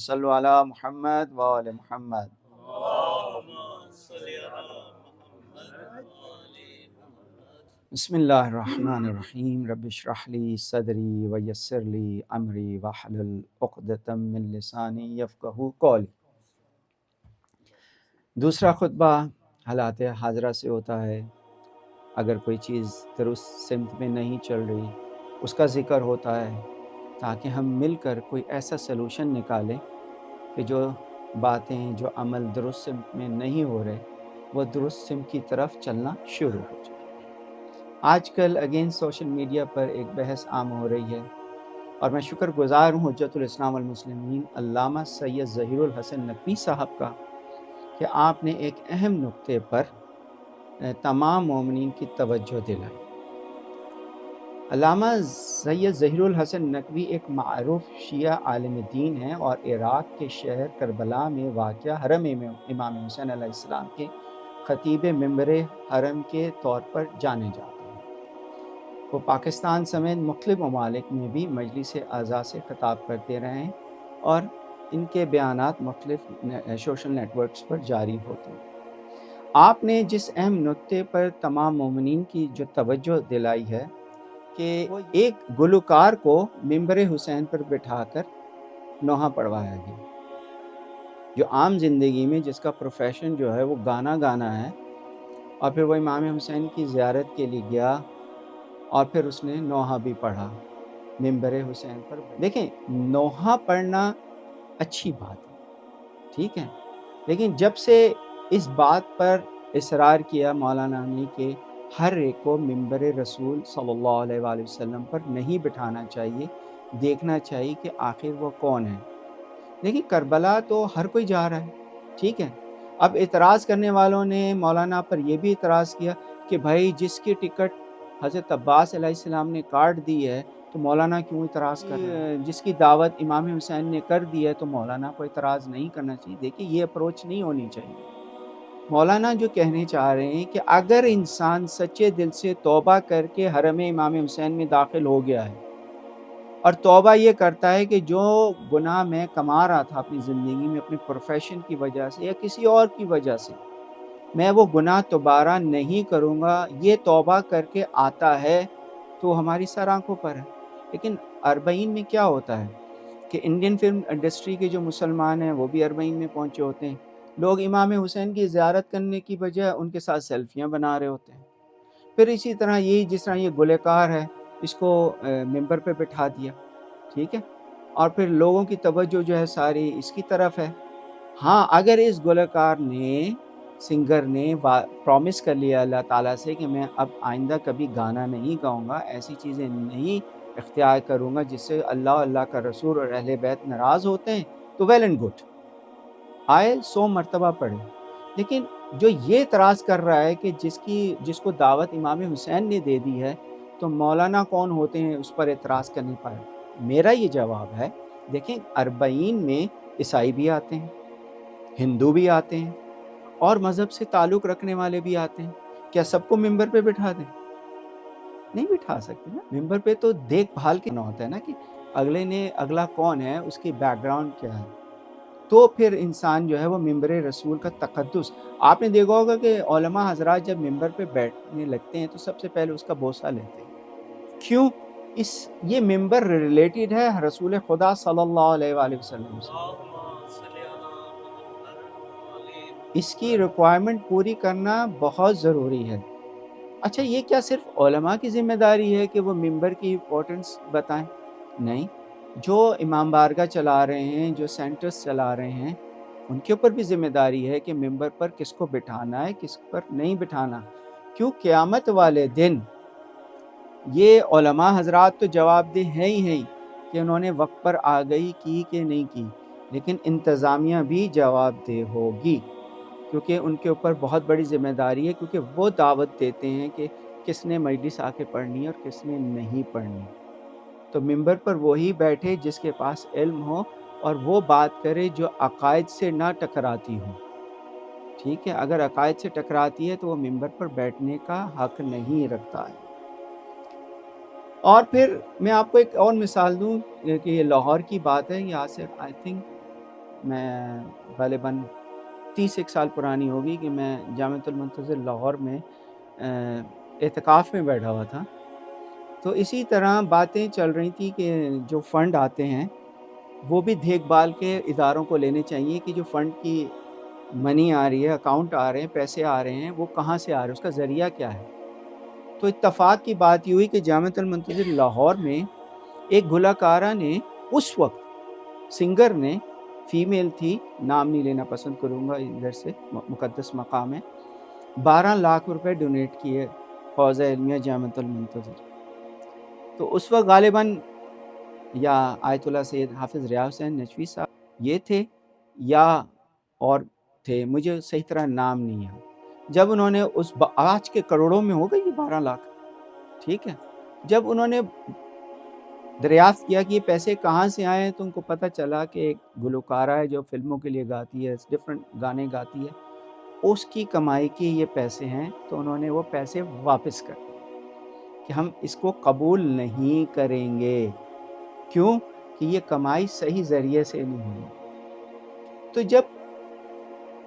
صلو علی محمد و آل محمد۔ بسم اللہ الرحمن الرحیم۔ رب اشرح لی صدری ویسر لی امری واحلل عقدۃ من لسانی یفقہوا قولی۔ دوسرا خطبہ حالات حاضرہ سے ہوتا ہے۔ اگر کوئی چیز درست سمت میں نہیں چل رہی اس کا ذکر ہوتا ہے تاکہ ہم مل کر کوئی ایسا سلوشن نکالیں کہ جو باتیں جو عمل درست سمت میں نہیں ہو رہے وہ درست سمت کی طرف چلنا شروع ہو جائے۔ آج کل اگین سوشل میڈیا پر ایک بحث عام ہو رہی ہے اور میں شکر گزار ہوں حجت الاسلام والمسلمین علامہ سید ظہیر الحسن نقوی صاحب کا کہ آپ نے ایک اہم نقطے پر تمام مومنین کی توجہ دلائی۔ علامہ سید ظہیر الحسن نقوی ایک معروف شیعہ عالم دین ہیں اور عراق کے شہر کربلا میں واقع حرم امام حسین علیہ السلام کے خطیب منبر حرم کے طور پر جانے جاتے ہیں۔ وہ پاکستان سمیت مختلف ممالک میں بھی مجلس اعضاء سے خطاب کرتے رہے ہیں اور ان کے بیانات مختلف سوشل نیٹ ورکس پر جاری ہوتے ہیں۔ آپ نے جس اہم نقطے پر تمام مومنین کی جو توجہ دلائی ہے کہ ایک گلوکار کو منبر حسین پر بٹھا کر نوحہ پڑھوایا گیا، جو عام زندگی میں جس کا پروفیشن جو ہے وہ گانا گانا ہے، اور پھر وہ امام حسین کی زیارت کے لیے گیا اور پھر اس نے نوحہ بھی پڑھا منبر حسین پر۔ دیکھیں، نوحہ پڑھنا اچھی بات ہے، ٹھیک ہے، لیکن جب سے اس بات پر اصرار کیا مولانا نے کہ ہر ایک کو منبر رسول صلی اللہ علیہ وآلہ وسلم پر نہیں بٹھانا چاہیے، دیکھنا چاہیے کہ آخر وہ کون ہے۔ لیکن کربلا تو ہر کوئی جا رہا ہے، ٹھیک ہے۔ اب اعتراض کرنے والوں نے مولانا پر یہ بھی اعتراض کیا کہ بھائی جس کی ٹکٹ حضرت عباس علیہ السلام نے کاٹ دی ہے تو مولانا کیوں اعتراض کر رہے ہیں؟ جس کی دعوت امام حسین نے کر دی ہے تو مولانا کو اعتراض نہیں کرنا چاہیے۔ دیکھیے، یہ اپروچ نہیں ہونی چاہیے۔ مولانا جو کہنے چاہ رہے ہیں کہ اگر انسان سچے دل سے توبہ کر کے حرم امام حسین میں داخل ہو گیا ہے اور توبہ یہ کرتا ہے کہ جو گناہ میں کما رہا تھا اپنی زندگی میں اپنے پروفیشن کی وجہ سے یا کسی اور کی وجہ سے، میں وہ گناہ دوبارہ نہیں کروں گا، یہ توبہ کر کے آتا ہے تو ہماری سر آنکھوں پر ہے۔ لیکن اربعین میں کیا ہوتا ہے کہ انڈین فلم انڈسٹری کے جو مسلمان ہیں وہ بھی اربعین میں پہنچے ہوتے ہیں، لوگ امام حسین کی زیارت کرنے کی بجائے ان کے ساتھ سیلفیاں بنا رہے ہوتے ہیں۔ پھر اسی طرح یہی جس طرح یہ گلوکار ہے، اس کو ممبر پہ بٹھا دیا، ٹھیک ہے، اور پھر لوگوں کی توجہ جو ہے ساری اس کی طرف ہے۔ ہاں، اگر اس گلوکار نے سنگر نے پرومس کر لیا اللہ تعالیٰ سے کہ میں اب آئندہ کبھی گانا نہیں گاؤں گا، ایسی چیزیں نہیں اختیار کروں گا جس سے اللہ کا رسول اور اہل بیت ناراض ہوتے ہیں، تو ویل اینڈ گڈ، آئے 100 مرتبہ پڑھے۔ لیکن جو یہ اعتراض کر رہا ہے کہ جس کو دعوت امام حسین نے دے دی ہے تو مولانا کون ہوتے ہیں اس پر اعتراض کرنے پر، میرا یہ جواب ہے، دیکھیں اربعین میں عیسائی بھی آتے ہیں، ہندو بھی آتے ہیں اور مذہب سے تعلق رکھنے والے بھی آتے ہیں، کیا سب کو ممبر پہ بٹھا دیں؟ نہیں بٹھا سکتے نا۔ ممبر پہ تو دیکھ بھال کے نہ ہوتا ہے نا کہ اگلا کون ہے، اس کی بیک گراؤنڈ کیا ہے، تو پھر انسان جو ہے وہ ممبر رسول کا تقدس۔ آپ نے دیکھا ہوگا کہ علماء حضرات جب ممبر پہ بیٹھنے لگتے ہیں تو سب سے پہلے اس کا بوسہ لیتے ہیں۔ کیوں؟ یہ ممبر ریلیٹڈ ہے رسول خدا صلی اللہ علیہ وآلہ وسلم سے، اس کی ریکوائرمنٹ پوری کرنا بہت ضروری ہے۔ اچھا، یہ کیا صرف علماء کی ذمہ داری ہے کہ وہ ممبر کی امپورٹنس بتائیں؟ نہیں، جو امام بارگاہ چلا رہے ہیں، جو سینٹرز چلا رہے ہیں، ان کے اوپر بھی ذمہ داری ہے کہ ممبر پر کس کو بٹھانا ہے، کس پر نہیں بٹھانا۔ کیوں؟ قیامت والے دن یہ علماء حضرات تو جواب دہ ہیں ہی کہ انہوں نے وقت پر آگہی کی کہ نہیں کی، لیکن انتظامیہ بھی جواب دہ ہوگی کیونکہ ان کے اوپر بہت بڑی ذمہ داری ہے، کیونکہ وہ دعوت دیتے ہیں کہ کس نے مجلس آ کے پڑھنی ہے اور کس نے نہیں پڑھنی۔ تو ممبر پر وہی بیٹھے جس کے پاس علم ہو اور وہ بات کرے جو عقائد سے نہ ٹکراتی ہو، ٹھیک ہے۔ اگر عقائد سے ٹکراتی ہے تو وہ ممبر پر بیٹھنے کا حق نہیں رکھتا ہے۔ اور پھر میں آپ کو ایک اور مثال دوں کہ یہ لاہور کی بات ہے، یہاں سے آئی تھنک میں غالباً 31 سال پرانی ہوگی کہ میں جامعۃ المنتظر لاہور میں اعتکاف میں بیٹھا ہوا تھا. تو اسی طرح باتیں چل رہی تھی کہ جو فنڈ آتے ہیں وہ بھی دیکھ بھال کے اداروں کو لینے چاہیے کہ جو فنڈ کی منی آ رہی ہے، اکاؤنٹ آ رہے ہیں، پیسے آ رہے ہیں، وہ کہاں سے آ رہے ہیں، اس کا ذریعہ کیا ہے. تو اتفاق کی بات یہ ہوئی کہ جامعۃ المنتظر لاہور میں ایک گلوکارہ نے اس وقت، سنگر نے، فیمیل تھی، نام نہیں لینا پسند کروں گا، ادھر سے مقدس مقام ہے، 12 لاکھ روپے ڈونیٹ کیے حوزہ علمیہ جامعۃ المنتظر. تو اس وقت غالباً یا آیت اللہ سید حافظ ریاض حسین نجوی صاحب یہ تھے یا اور تھے، مجھے صحیح طرح نام نہیں ہے. جب انہوں نے آج کے کروڑوں میں ہو گئی یہ 12 لاکھ، ٹھیک ہے، جب انہوں نے دریافت کیا کہ یہ پیسے کہاں سے آئے ہیں تو ان کو پتہ چلا کہ ایک گلوکارہ ہے جو فلموں کے لیے گاتی ہے، ڈفرینٹ گانے گاتی ہے، اس کی کمائی کے یہ پیسے ہیں. تو انہوں نے وہ پیسے واپس کر دیے کہ ہم اس کو قبول نہیں کریں گے. کیوں؟ کہ یہ کمائی صحیح ذریعے سے نہیں ہوئی. تو جب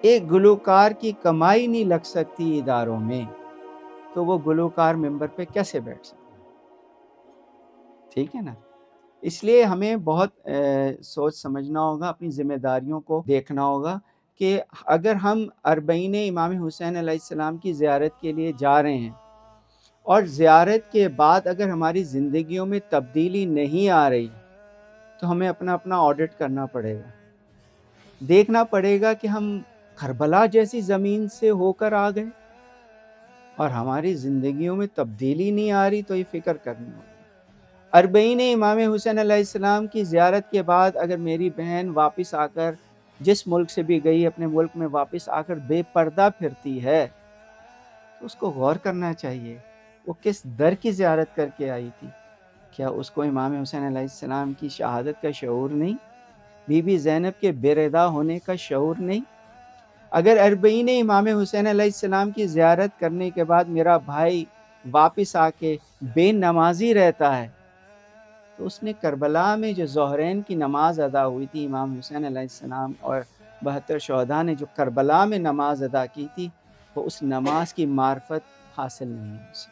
ایک گلوکار کی کمائی نہیں لگ سکتی اداروں میں تو وہ گلوکار ممبر پہ کیسے بیٹھ سکتا ہے؟ ٹھیک ہے نا. اس لیے ہمیں بہت سوچ سمجھنا ہوگا، اپنی ذمہ داریوں کو دیکھنا ہوگا کہ اگر ہم اربعین امام حسین علیہ السلام کی زیارت کے لیے جا رہے ہیں اور زیارت کے بعد اگر ہماری زندگیوں میں تبدیلی نہیں آ رہی تو ہمیں اپنا آڈٹ کرنا پڑے گا. دیکھنا پڑے گا کہ ہم کربلا جیسی زمین سے ہو کر آ گئے اور ہماری زندگیوں میں تبدیلی نہیں آ رہی تو یہ فکر کرنی ہوگی. اربعین امام حسین علیہ السلام کی زیارت کے بعد اگر میری بہن واپس آ کر، جس ملک سے بھی گئی، اپنے ملک میں واپس آ کر بے پردہ پھرتی ہے تو اس کو غور کرنا چاہیے وہ کس در کی زیارت کر کے آئی تھی. کیا اس کو امام حسین علیہ السلام کی شہادت کا شعور نہیں؟ بی بی زینب کے بے ردا ہونے کا شعور نہیں؟ اگر اربعین امام حسین علیہ السلام کی زیارت کرنے کے بعد میرا بھائی واپس آ کے بے نمازی رہتا ہے تو اس نے کربلا میں جو ظہرین کی نماز ادا ہوئی تھی، امام حسین علیہ السلام اور 72 شہداء نے جو کربلا میں نماز ادا کی تھی، وہ اس نماز کی معرفت حاصل نہیں ہو سکی.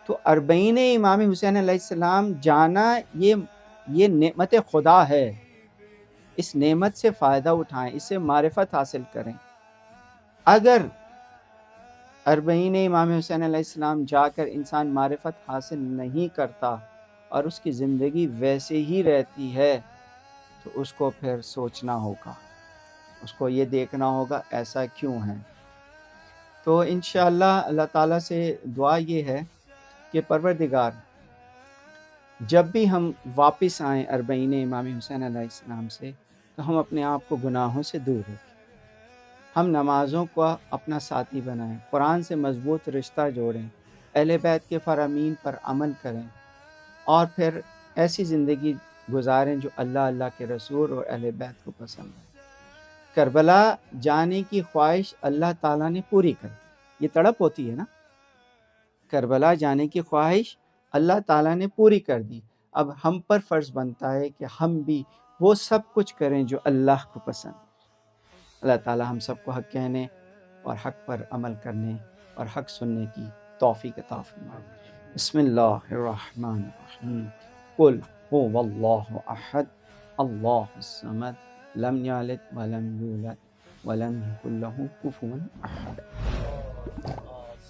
تو اربعین امام حسین علیہ السلام جانا یہ نعمت خدا ہے. اس نعمت سے فائدہ اٹھائیں، اس سے معرفت حاصل کریں. اگر اربعین امام حسین علیہ السلام جا کر انسان معرفت حاصل نہیں کرتا اور اس کی زندگی ویسے ہی رہتی ہے تو اس کو پھر سوچنا ہوگا، اس کو یہ دیکھنا ہوگا ایسا کیوں ہے. تو انشاءاللہ اللہ تعالیٰ سے دعا یہ ہے کہ پروردگار جب بھی ہم واپس آئیں اربعین امام حسین علیہ السلام سے تو ہم اپنے آپ کو گناہوں سے دور رکھیں، ہم نمازوں کو اپنا ساتھی بنائیں، قرآن سے مضبوط رشتہ جوڑیں، اہل بیت کے فرامین پر عمل کریں اور پھر ایسی زندگی گزاریں جو اللہ کے رسول اور اہل بیت کو پسند ہے. کربلا جانے کی خواہش اللہ تعالیٰ نے پوری کر دی. یہ تڑپ ہوتی ہے نا، کربلا جانے کی خواہش اللہ تعالیٰ نے پوری کر دی. اب ہم پر فرض بنتا ہے کہ ہم بھی وہ سب کچھ کریں جو اللہ کو پسند. اللہ تعالیٰ ہم سب کو حق کہنے اور حق پر عمل کرنے اور حق سننے کی توفیق عطا فرمائے. بسم اللہ الرحمن الرحیم. قل هو اللہ احد اللہ الصمد لم یلد ولم یولد ولم یکن له کفوا احد.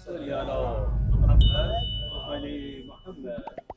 صلی علی محمد و علی محمد.